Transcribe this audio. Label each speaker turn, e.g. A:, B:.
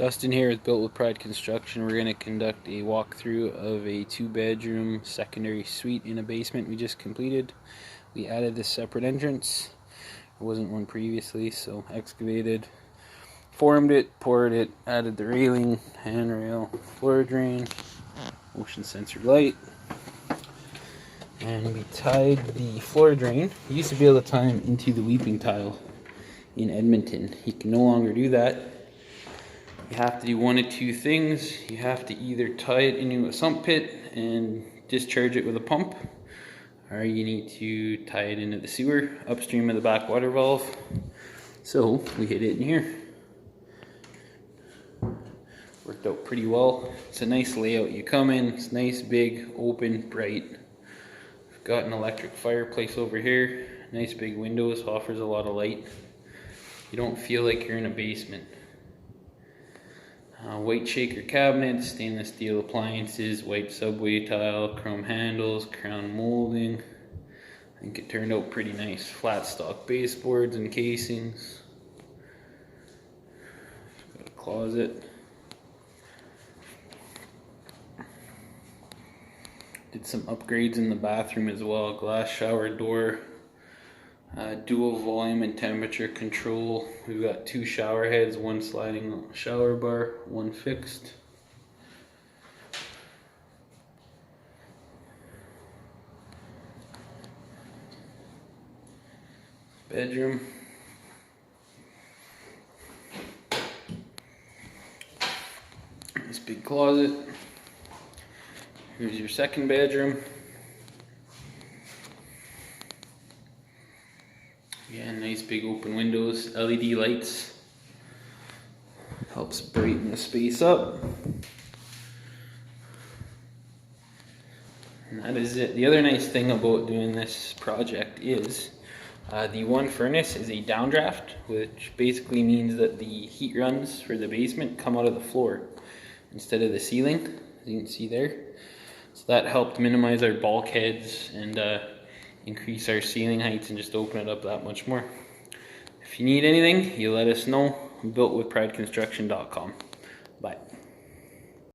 A: Dustin here with Built with Pride Construction. We're going to conduct a walkthrough of a 2-bedroom secondary suite in a basement we just completed. We added this separate entrance. There wasn't one previously, so excavated, formed it, poured it, added the railing, handrail, floor drain, motion sensor light, and we tied the floor drain. You used to be able to tie them into the weeping tile in Edmonton. You can no longer do that. You have to do one of two things. You have to either tie it into a sump pit and discharge it with a pump, or you need to tie it into the sewer upstream of the back water valve. So we hid it in here. Worked out pretty well. It's a nice layout. You come in, it's nice, big, open, bright. We've got an electric fireplace over here. Nice big windows, offers a lot of light. You don't feel like you're in a basement. White shaker cabinets, stainless steel appliances, white subway tile, chrome handles, crown molding. I think it turned out pretty nice. Flat stock baseboards and casings. Got a closet. Did some upgrades in the bathroom as well. Glass shower door. Dual volume and temperature control. We've got 2 shower heads, 1 sliding shower bar, 1 fixed. Bedroom. This big closet. Here's your second bedroom. Yeah, nice big open windows, LED lights. Helps brighten the space up. And that is it. The other nice thing about doing this project is the one furnace is a downdraft, which basically means that the heat runs for the basement come out of the floor instead of the ceiling, as you can see there. So that helped minimize our bulkheads and increase our ceiling heights and just open it up that much more. If you need anything, you let us know. Builtwithprideconstruction.com. Bye.